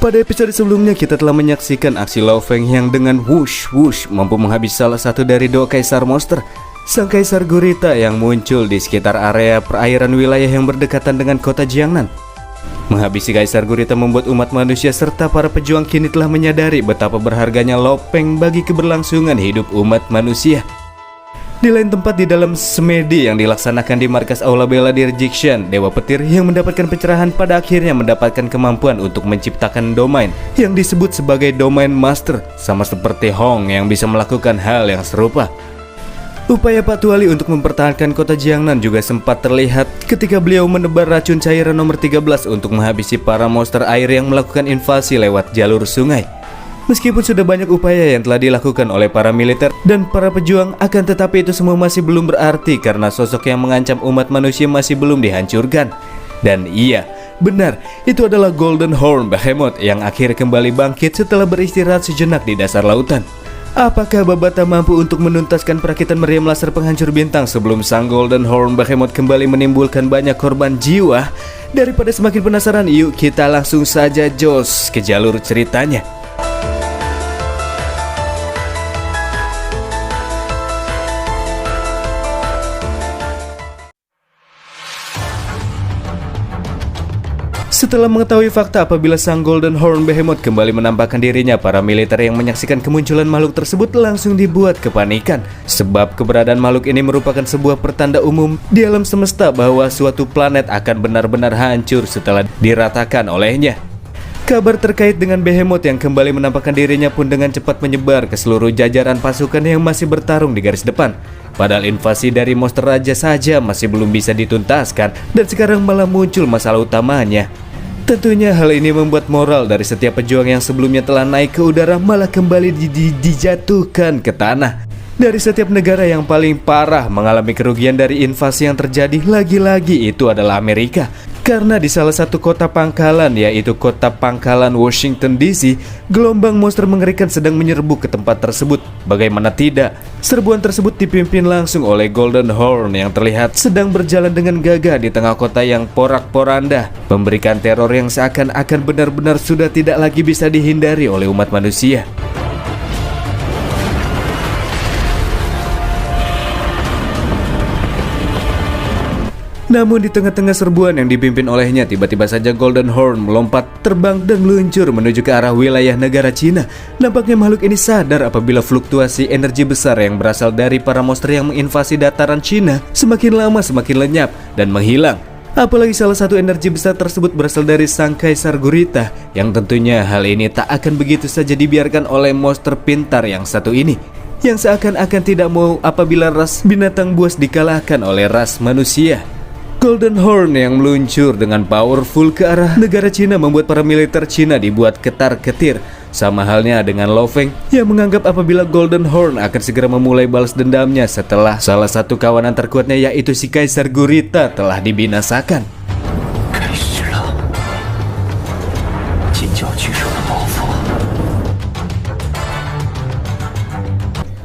Pada episode sebelumnya kita telah menyaksikan aksi Lo Feng yang dengan whoosh whoosh mampu menghabis salah satu dari dua kaisar monster, sang kaisar gurita yang muncul di sekitar area perairan wilayah yang berdekatan dengan kota Jiangnan. Menghabisi kaisar gurita membuat umat manusia serta para pejuang kini telah menyadari betapa berharganya Lo Feng bagi keberlangsungan hidup umat manusia. Di lain tempat di dalam semedi yang dilaksanakan di markas Aula Bela Dirjection, Dewa Petir yang mendapatkan pencerahan pada akhirnya mendapatkan kemampuan untuk menciptakan domain yang disebut sebagai domain master, sama seperti Hong yang bisa melakukan hal yang serupa. Upaya Pak Tuali untuk mempertahankan kota Jiangnan juga sempat terlihat ketika beliau menebar racun cairan nomor 13 untuk menghabisi para monster air yang melakukan invasi lewat jalur sungai. Meskipun sudah banyak upaya yang telah dilakukan oleh para militer dan para pejuang, akan tetapi itu semua masih belum berarti karena sosok yang mengancam umat manusia masih belum dihancurkan. Dan iya, benar, itu adalah Golden Horn Behemoth yang akhirnya kembali bangkit setelah beristirahat sejenak di dasar lautan. Apakah Babata mampu untuk menuntaskan perakitan meriam laser penghancur bintang sebelum sang Golden Horn Behemoth kembali menimbulkan banyak korban jiwa? Daripada semakin penasaran, yuk kita langsung saja jos ke jalur ceritanya. Setelah mengetahui fakta apabila sang Golden Horn Behemoth kembali menampakkan dirinya, para militer yang menyaksikan kemunculan makhluk tersebut langsung dibuat kepanikan. Sebab keberadaan makhluk ini merupakan sebuah pertanda umum di alam semesta bahwa suatu planet akan benar-benar hancur setelah diratakan olehnya. Kabar terkait dengan Behemoth yang kembali menampakkan dirinya pun dengan cepat menyebar ke seluruh jajaran pasukan yang masih bertarung di garis depan. Padahal invasi dari monster raja saja masih belum bisa dituntaskan dan sekarang malah muncul masalah utamanya. Tentunya hal ini membuat moral dari setiap pejuang yang sebelumnya telah naik ke udara malah kembali dijatuhkan ke tanah. Dari setiap negara yang paling parah mengalami kerugian dari invasi yang terjadi, lagi-lagi itu adalah Amerika. Karena di salah satu kota pangkalan, yaitu kota pangkalan Washington DC, gelombang monster mengerikan sedang menyerbu ke tempat tersebut. Bagaimana tidak, serbuan tersebut dipimpin langsung oleh Golden Horn yang terlihat sedang berjalan dengan gagah di tengah kota yang porak-poranda, memberikan teror yang seakan-akan benar-benar sudah tidak lagi bisa dihindari oleh umat manusia. Namun di tengah-tengah serbuan yang dipimpin olehnya, tiba-tiba saja Golden Horn melompat, terbang dan meluncur menuju ke arah wilayah negara Cina. Nampaknya makhluk ini sadar apabila fluktuasi energi besar yang berasal dari para monster yang menginvasi dataran Cina semakin lama semakin lenyap dan menghilang. Apalagi salah satu energi besar tersebut berasal dari sang kaisar gurita, yang tentunya hal ini tak akan begitu saja dibiarkan oleh monster pintar yang satu ini, yang seakan-akan tidak mau apabila ras binatang buas dikalahkan oleh ras manusia. Golden Horn yang meluncur dengan powerful ke arah negara Cina membuat para militer Cina dibuat ketar-ketir. Sama halnya dengan Lo Feng yang menganggap apabila Golden Horn akan segera memulai balas dendamnya setelah salah satu kawanan terkuatnya, yaitu si Kaisar Gurita, telah dibinasakan.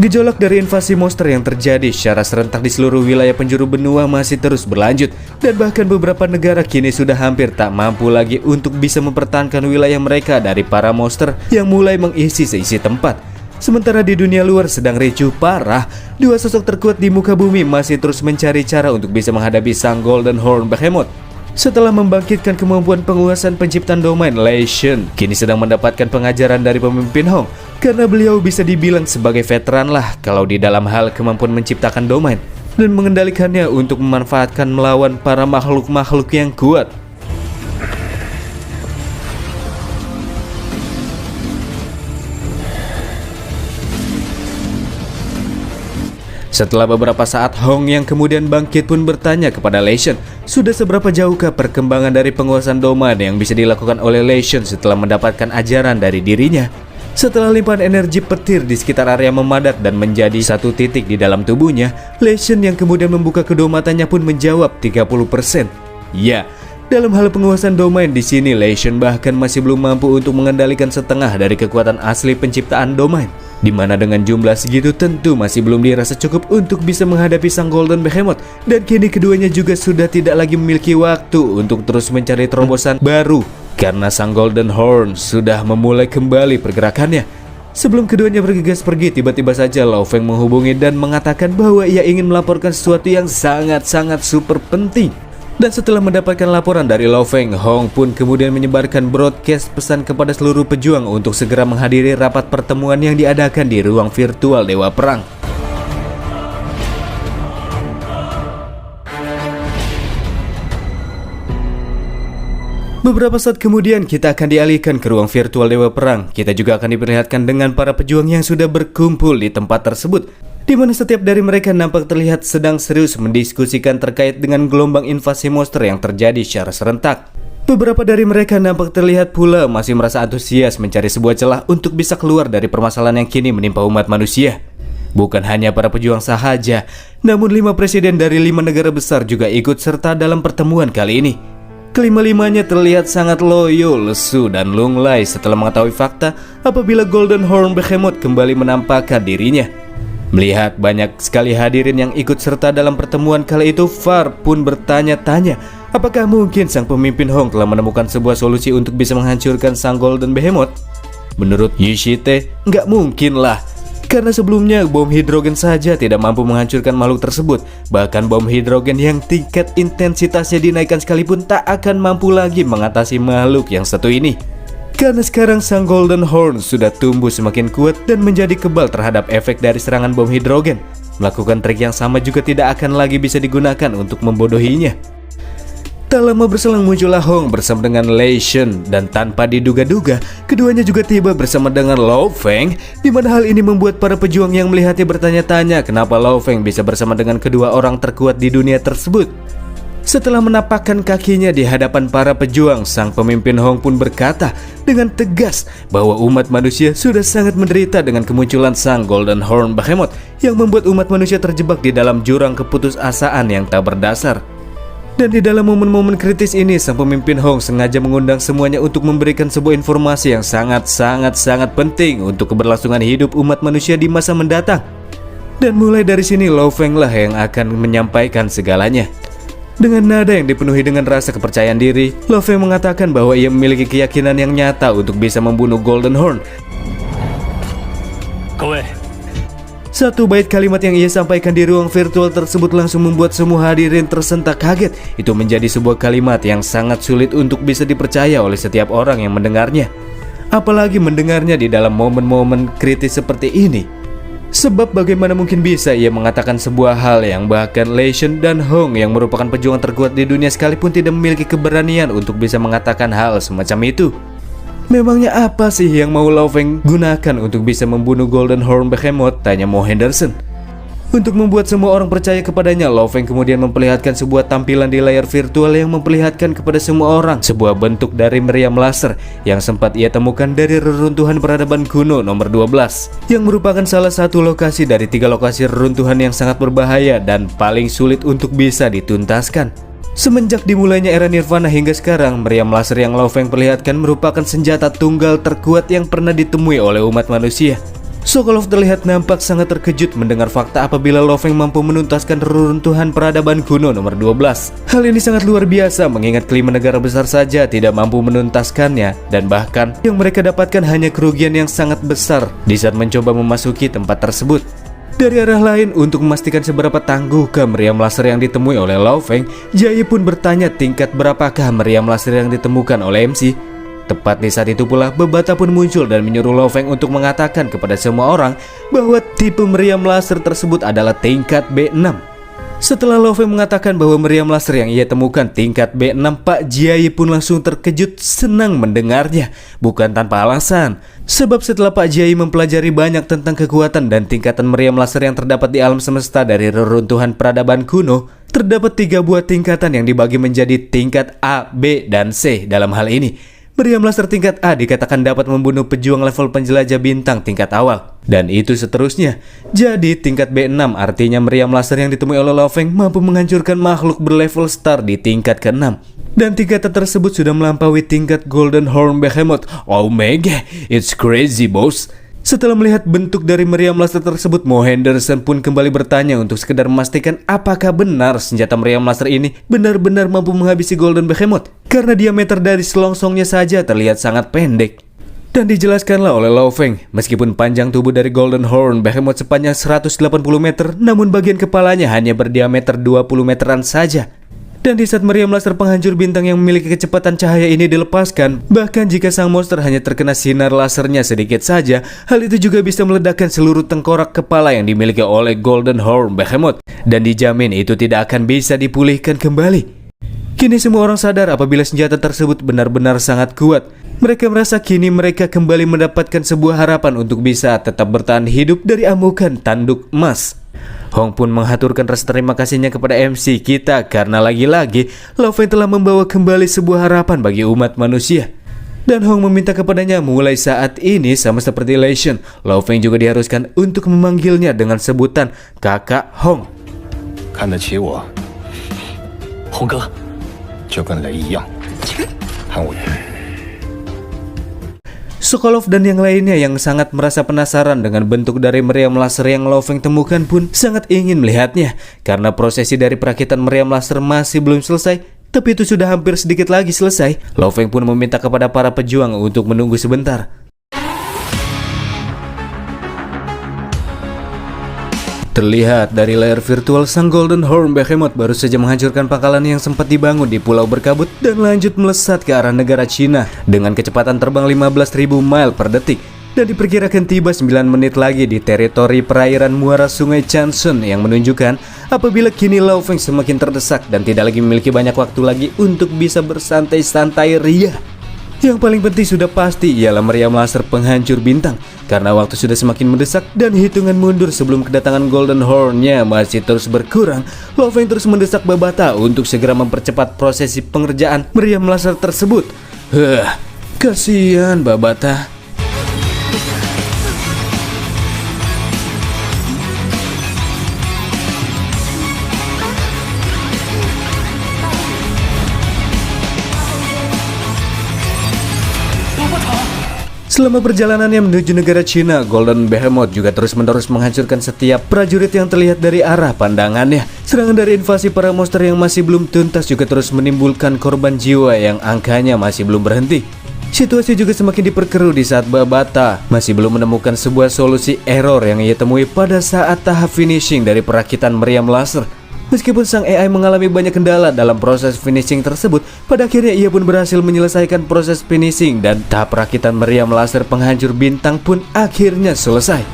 Gejolak dari invasi monster yang terjadi secara serentak di seluruh wilayah penjuru benua masih terus berlanjut, dan bahkan beberapa negara kini sudah hampir tak mampu lagi untuk bisa mempertahankan wilayah mereka dari para monster yang mulai mengisi seisi tempat. Sementara di dunia luar sedang ricuh parah, dua sosok terkuat di muka bumi masih terus mencari cara untuk bisa menghadapi sang Golden Horn Behemoth. Setelah membangkitkan kemampuan penguasaan penciptaan domain, Lei Shen kini sedang mendapatkan pengajaran dari pemimpin Hong, karena beliau bisa dibilang sebagai veteran lah kalau di dalam hal kemampuan menciptakan domain dan mengendalikannya untuk memanfaatkan melawan para makhluk-makhluk yang kuat. Setelah beberapa saat, Hong yang kemudian bangkit pun bertanya kepada Lei Shen, sudah seberapa jauhkah perkembangan dari penguasaan domain yang bisa dilakukan oleh Lei Shen setelah mendapatkan ajaran dari dirinya? Setelah limpahan energi petir di sekitar area memadat dan menjadi satu titik di dalam tubuhnya, Lei Shen yang kemudian membuka kedua matanya pun menjawab 30%. Ya, dalam hal penguasaan domain di sini, Lei Shen bahkan masih belum mampu untuk mengendalikan setengah dari kekuatan asli penciptaan domain, di mana dengan jumlah segitu tentu masih belum dirasa cukup untuk bisa menghadapi sang Golden Behemoth, dan kini keduanya juga sudah tidak lagi memiliki waktu untuk terus mencari terobosan baru karena sang Golden Horn sudah memulai kembali pergerakannya. Sebelum keduanya bergegas pergi, tiba-tiba saja Lo Feng menghubungi dan mengatakan bahwa ia ingin melaporkan sesuatu yang sangat-sangat super penting. Dan setelah mendapatkan laporan dari Lo Feng, Hong pun kemudian menyebarkan broadcast pesan kepada seluruh pejuang untuk segera menghadiri rapat pertemuan yang diadakan di ruang virtual Dewa Perang. Beberapa saat kemudian kita akan dialihkan ke ruang virtual Dewa Perang. Kita juga akan diperlihatkan dengan para pejuang yang sudah berkumpul di tempat tersebut, di mana setiap dari mereka nampak terlihat sedang serius mendiskusikan terkait dengan gelombang invasi monster yang terjadi secara serentak. Beberapa dari mereka nampak terlihat pula masih merasa antusias mencari sebuah celah untuk bisa keluar dari permasalahan yang kini menimpa umat manusia. Bukan hanya para pejuang sahaja, namun 5 presiden dari 5 negara besar juga ikut serta dalam pertemuan kali ini. Kelima-limanya terlihat sangat loyo, lesu, dan lunglai setelah mengetahui fakta apabila Golden Horn Behemoth kembali menampakkan dirinya. Melihat banyak sekali hadirin yang ikut serta dalam pertemuan kali itu, Far pun bertanya-tanya apakah mungkin sang pemimpin Hong telah menemukan sebuah solusi untuk bisa menghancurkan sang Golden Behemoth. Menurut Yishite, nggak mungkin lah, karena sebelumnya bom hidrogen saja tidak mampu menghancurkan makhluk tersebut. Bahkan bom hidrogen yang tingkat intensitasnya dinaikkan sekalipun tak akan mampu lagi mengatasi makhluk yang satu ini. Karena sekarang sang Golden Horn sudah tumbuh semakin kuat dan menjadi kebal terhadap efek dari serangan bom hidrogen. Melakukan trik yang sama juga tidak akan lagi bisa digunakan untuk membodohinya. Tak lama berselang muncullah Hong bersama dengan Lei Shen, dan tanpa diduga-duga keduanya juga tiba bersama dengan Lo Feng, di mana hal ini membuat para pejuang yang melihatnya bertanya-tanya kenapa Lo Feng bisa bersama dengan kedua orang terkuat di dunia tersebut. Setelah menapakkan kakinya di hadapan para pejuang, sang pemimpin Hong pun berkata dengan tegas bahwa umat manusia sudah sangat menderita dengan kemunculan sang Golden Horn Behemoth yang membuat umat manusia terjebak di dalam jurang keputusasaan yang tak berdasar. Dan di dalam momen-momen kritis ini, sang pemimpin Hong sengaja mengundang semuanya untuk memberikan sebuah informasi yang sangat penting untuk keberlangsungan hidup umat manusia di masa mendatang. Dan mulai dari sini Lo Feng lah yang akan menyampaikan segalanya. Dengan nada yang dipenuhi dengan rasa kepercayaan diri, Lo Feng mengatakan bahwa ia memiliki keyakinan yang nyata untuk bisa membunuh Golden Horn. Satu bait kalimat yang ia sampaikan di ruang virtual tersebut langsung membuat semua hadirin tersentak kaget. Itu menjadi sebuah kalimat yang sangat sulit untuk bisa dipercaya oleh setiap orang yang mendengarnya. Apalagi mendengarnya di dalam momen-momen kritis seperti ini. Sebab bagaimana mungkin bisa ia mengatakan sebuah hal yang bahkan Lei Shen dan Hong yang merupakan pejuang terkuat di dunia sekalipun tidak memiliki keberanian untuk bisa mengatakan hal semacam itu. Memangnya apa sih yang mau Lo Feng gunakan untuk bisa membunuh Golden Horn Behemoth? Tanya Mo Henderson. Untuk membuat semua orang percaya kepadanya, Lo Feng kemudian memperlihatkan sebuah tampilan di layar virtual yang memperlihatkan kepada semua orang sebuah bentuk dari meriam laser yang sempat ia temukan dari reruntuhan peradaban kuno nomor 12, yang merupakan salah satu lokasi dari 3 lokasi reruntuhan yang sangat berbahaya dan paling sulit untuk bisa dituntaskan. Semenjak dimulainya era Nirvana hingga sekarang, meriam laser yang Lo Feng perlihatkan merupakan senjata tunggal terkuat yang pernah ditemui oleh umat manusia. Sokolov terlihat nampak sangat terkejut mendengar fakta apabila Lo Feng mampu menuntaskan reruntuhan peradaban kuno nomor 12. Hal ini sangat luar biasa mengingat kelima negara besar saja tidak mampu menuntaskannya, dan bahkan yang mereka dapatkan hanya kerugian yang sangat besar di saat mencoba memasuki tempat tersebut. Dari arah lain, untuk memastikan seberapa tangguhkah meriam laser yang ditemui oleh Lo Feng, Jai pun bertanya tingkat berapakah meriam laser yang ditemukan oleh MC. Tepat di saat itu pula, Bebata pun muncul dan menyuruh Lo Feng untuk mengatakan kepada semua orang bahwa tipe meriam laser tersebut adalah tingkat B6. Setelah Lo Feng mengatakan bahwa meriam laser yang ia temukan tingkat B6, Pak Jai pun langsung terkejut senang mendengarnya, bukan tanpa alasan. Sebab setelah Pak Jai mempelajari banyak tentang kekuatan dan tingkatan meriam laser yang terdapat di alam semesta dari reruntuhan peradaban kuno, terdapat 3 buah tingkatan yang dibagi menjadi tingkat A, B, dan C. Dalam hal ini, meriam laser tingkat A dikatakan dapat membunuh pejuang level penjelajah bintang tingkat awal, dan itu seterusnya. Jadi tingkat B6 artinya meriam laser yang ditemui oleh Lo Feng mampu menghancurkan makhluk berlevel star di tingkat ke-6. Dan tingkatan tersebut sudah melampaui tingkat Golden Horn Behemoth. Oh my god, it's crazy boss. Setelah melihat bentuk dari meriam laser tersebut, Mo Henderson pun kembali bertanya untuk sekedar memastikan apakah benar senjata meriam laser ini benar-benar mampu menghabisi Golden Behemoth, karena diameter dari selongsongnya saja terlihat sangat pendek. Dan dijelaskanlah oleh Lao Feng, meskipun panjang tubuh dari Golden Horn Behemoth sepanjang 180 meter, namun bagian kepalanya hanya berdiameter 20 meteran saja. Dan di saat meriam laser penghancur bintang yang memiliki kecepatan cahaya ini dilepaskan, bahkan jika sang monster hanya terkena sinar lasernya sedikit saja, hal itu juga bisa meledakkan seluruh tengkorak kepala yang dimiliki oleh Golden Horn Behemoth, dan dijamin itu tidak akan bisa dipulihkan kembali. Kini semua orang sadar apabila senjata tersebut benar-benar sangat kuat. Mereka merasa kini mereka kembali mendapatkan sebuah harapan untuk bisa tetap bertahan hidup dari amukan tanduk emas. Hong pun mengaturkan rasa terima kasihnya kepada MC kita karena lagi-lagi Lao Feng telah membawa kembali sebuah harapan bagi umat manusia. Dan Hong meminta kepadanya mulai saat ini sama seperti Lesion, Lao Feng juga diharuskan untuk memanggilnya dengan sebutan Kakak Hong. 看得起我，红哥，就跟雷一样，喊我爷。 Sokolov dan yang lainnya yang sangat merasa penasaran dengan bentuk dari meriam laser yang Lao Feng temukan pun sangat ingin melihatnya, karena prosesi dari perakitan meriam laser masih belum selesai, tapi itu sudah hampir sedikit lagi selesai. Lao Feng pun meminta kepada para pejuang untuk menunggu sebentar. Terlihat dari layar virtual, sang Golden Horn Behemoth baru saja menghancurkan pangkalan yang sempat dibangun di Pulau Berkabut dan lanjut melesat ke arah negara Cina dengan kecepatan terbang 15.000 mile per detik, dan diperkirakan tiba 9 menit lagi di teritori perairan muara Sungai Chansun, yang menunjukkan apabila kini Lao Feng semakin terdesak dan tidak lagi memiliki banyak waktu lagi untuk bisa bersantai-santai ria. Yang paling penting sudah pasti ialah meriam laser penghancur bintang, karena waktu sudah semakin mendesak dan hitungan mundur sebelum kedatangan Golden Horn-nya masih terus berkurang. Lao Feng terus mendesak Babata untuk segera mempercepat prosesi pengerjaan meriam laser tersebut. Kasihan Babata. Selama perjalanannya menuju negara Cina, Golden Behemoth juga terus-menerus menghancurkan setiap prajurit yang terlihat dari arah pandangannya. Serangan dari invasi para monster yang masih belum tuntas juga terus menimbulkan korban jiwa yang angkanya masih belum berhenti. Situasi juga semakin diperkeruh di saat Babata masih belum menemukan sebuah solusi error yang ia temui pada saat tahap finishing dari perakitan meriam laser. Meskipun sang AI mengalami banyak kendala dalam proses finishing tersebut, pada akhirnya ia pun berhasil menyelesaikan proses finishing dan tahap perakitan meriam laser penghancur bintang pun akhirnya selesai.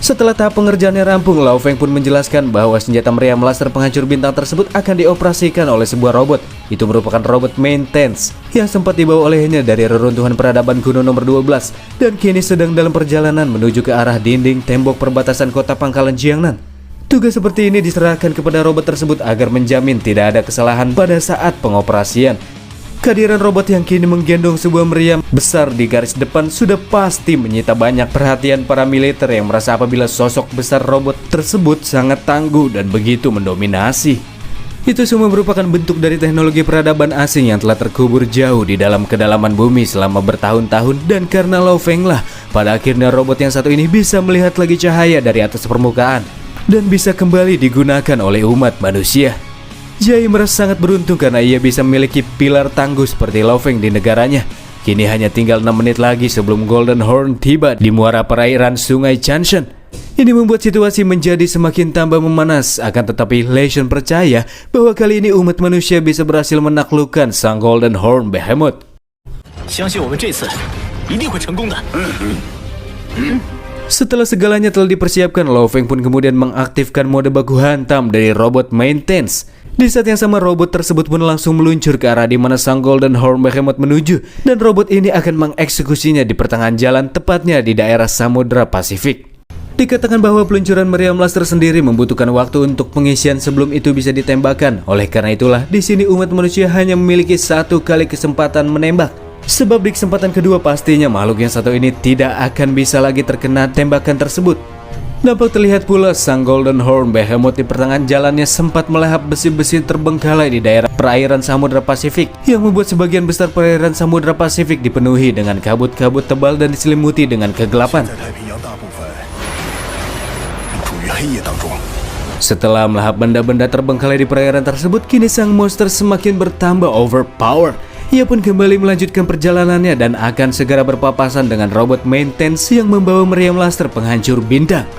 Setelah tahap pengerjaannya rampung, Lao Feng pun menjelaskan bahwa senjata meriam laser penghancur bintang tersebut akan dioperasikan oleh sebuah robot. Itu merupakan robot maintenance yang sempat dibawa olehnya dari reruntuhan peradaban kuno nomor 12 dan kini sedang dalam perjalanan menuju ke arah dinding tembok perbatasan kota Pangkalan Jiangnan. Tugas seperti ini diserahkan kepada robot tersebut agar menjamin tidak ada kesalahan pada saat pengoperasian. Kehadiran robot yang kini menggendong sebuah meriam besar di garis depan sudah pasti menyita banyak perhatian para militer yang merasa apabila sosok besar robot tersebut sangat tangguh dan begitu mendominasi. Itu semua merupakan bentuk dari teknologi peradaban asing yang telah terkubur jauh di dalam kedalaman bumi selama bertahun-tahun, dan karena Lao Feng lah pada akhirnya robot yang satu ini bisa melihat lagi cahaya dari atas permukaan dan bisa kembali digunakan oleh umat manusia. Jai merasa sangat beruntung karena ia bisa memiliki pilar tangguh seperti Lao Feng di negaranya. Kini hanya tinggal 6 menit lagi sebelum Golden Horn tiba di muara perairan Sungai Chanshan. Ini membuat situasi menjadi semakin tambah memanas, akan tetapi Lesion percaya bahwa kali ini umat manusia bisa berhasil menaklukkan sang Golden Horn Behemoth. Setelah segalanya telah dipersiapkan, Lao Feng pun kemudian mengaktifkan mode baku hantam dari robot maintenance. Di saat yang sama, robot tersebut pun langsung meluncur ke arah di mana sang Golden Horn Behemoth menuju, dan robot ini akan mengeksekusinya di pertengahan jalan, tepatnya di daerah Samudra Pasifik. Dikatakan bahwa peluncuran meriam laser sendiri membutuhkan waktu untuk pengisian sebelum itu bisa ditembakkan. Oleh karena itulah, di sini umat manusia hanya memiliki satu kali kesempatan menembak. Sebab di kesempatan kedua pastinya makhluk yang satu ini tidak akan bisa lagi terkena tembakan tersebut. Nampak terlihat pula sang Golden Horn Behemoth di pertengahan jalannya sempat melahap besi-besi terbengkalai di daerah perairan Samudra Pasifik yang membuat sebagian besar perairan Samudra Pasifik dipenuhi dengan kabut-kabut tebal dan diselimuti dengan kegelapan. Setelah melahap benda-benda terbengkalai di perairan tersebut, kini sang monster semakin bertambah overpower. Ia pun kembali melanjutkan perjalanannya dan akan segera berpapasan dengan robot maintenance yang membawa meriam laser penghancur bintang.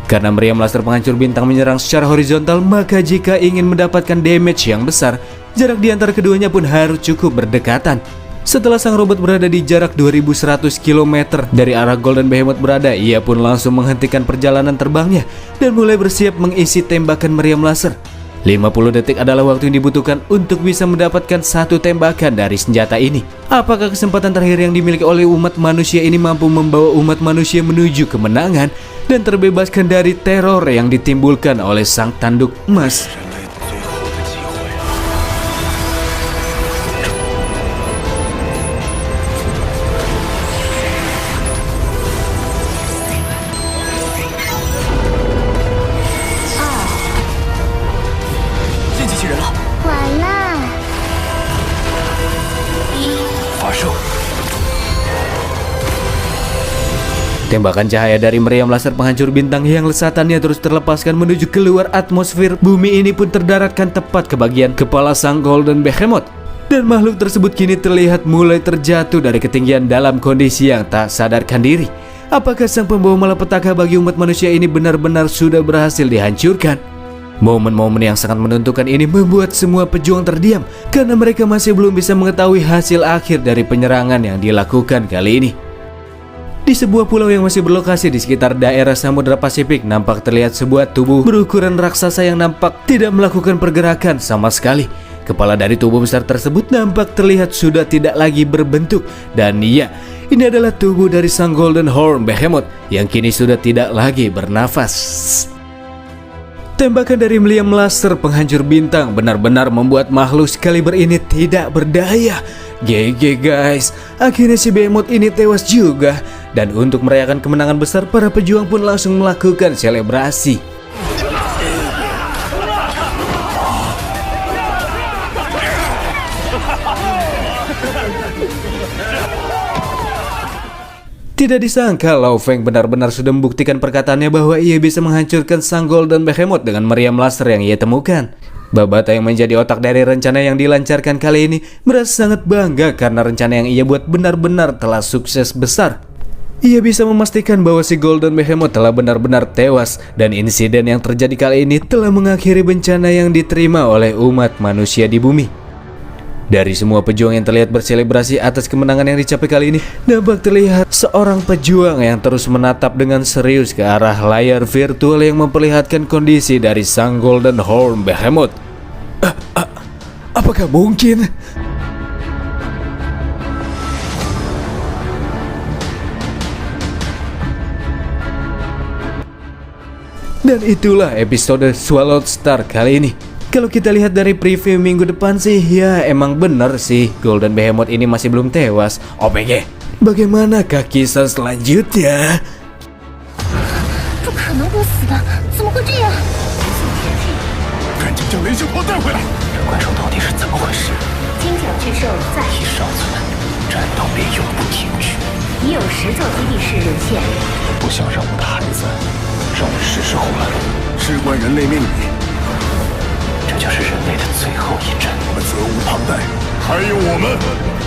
Karena meriam laser penghancur bintang menyerang secara horizontal, maka jika ingin mendapatkan damage yang besar, jarak di antara keduanya pun harus cukup berdekatan. Setelah sang robot berada di jarak 2100 km dari arah Golden Behemoth berada, ia pun langsung menghentikan perjalanan terbangnya dan mulai bersiap mengisi tembakan meriam laser. 50 detik adalah waktu yang dibutuhkan untuk bisa mendapatkan satu tembakan dari senjata ini. Apakah kesempatan terakhir yang dimiliki oleh umat manusia ini mampu membawa umat manusia menuju kemenangan dan terbebaskan dari teror yang ditimbulkan oleh sang tanduk emas? Tembakan cahaya dari meriam laser penghancur bintang yang lesatannya terus terlepaskan menuju keluar atmosfer bumi ini pun terdaratkan tepat ke bagian kepala sang Golden Behemoth. Dan makhluk tersebut kini terlihat mulai terjatuh dari ketinggian dalam kondisi yang tak sadarkan diri. Apakah sang pembawa malapetaka bagi umat manusia ini benar-benar sudah berhasil dihancurkan? Momen-momen yang sangat menentukan ini membuat semua pejuang terdiam karena mereka masih belum bisa mengetahui hasil akhir dari penyerangan yang dilakukan kali ini. Di sebuah pulau yang masih berlokasi di sekitar daerah Samudra Pasifik, nampak terlihat sebuah tubuh berukuran raksasa yang nampak tidak melakukan pergerakan sama sekali. Kepala dari tubuh besar tersebut nampak terlihat sudah tidak lagi berbentuk. Dan iya, ini adalah tubuh dari sang Golden Horn Behemoth yang kini sudah tidak lagi bernafas. Tembakan dari meriam laser penghancur bintang benar-benar membuat makhluk sekaliber ini tidak berdaya. GG guys, akhirnya si Behemoth ini tewas juga. Dan untuk merayakan kemenangan besar, para pejuang pun langsung melakukan selebrasi. Tidak disangka Lao Feng benar-benar sudah membuktikan perkataannya bahwa ia bisa menghancurkan sang Golden Behemoth dengan meriam laser yang ia temukan. Babata yang menjadi otak dari rencana yang dilancarkan kali ini merasa sangat bangga karena rencana yang ia buat benar-benar telah sukses besar. Ia bisa memastikan bahwa si Golden Behemoth telah benar-benar tewas dan insiden yang terjadi kali ini telah mengakhiri bencana yang diterima oleh umat manusia di bumi. Dari semua pejuang yang terlihat berselebrasi atas kemenangan yang dicapai kali ini, nampak terlihat seorang pejuang yang terus menatap dengan serius ke arah layar virtual yang memperlihatkan kondisi dari sang Golden Horn Behemoth. Apakah mungkin? Dan itulah episode Swallowed Star kali ini. Kalau kita lihat dari preview minggu depan sih, ya emang bener sih Golden Behemoth ini masih belum tewas. OPG, bagaimanakah kisah selanjutnya? 不可能会死的，怎么会这样？赶紧将雷神炮带回来！这怪兽到底是怎么回事？金角巨兽在，一上存，战斗便永不停止。已有10座基地室沦陷。不想让我的孩子让我试试后来，事关人类命运，这就是人类的最后一战。我们责无旁贷。还有我们。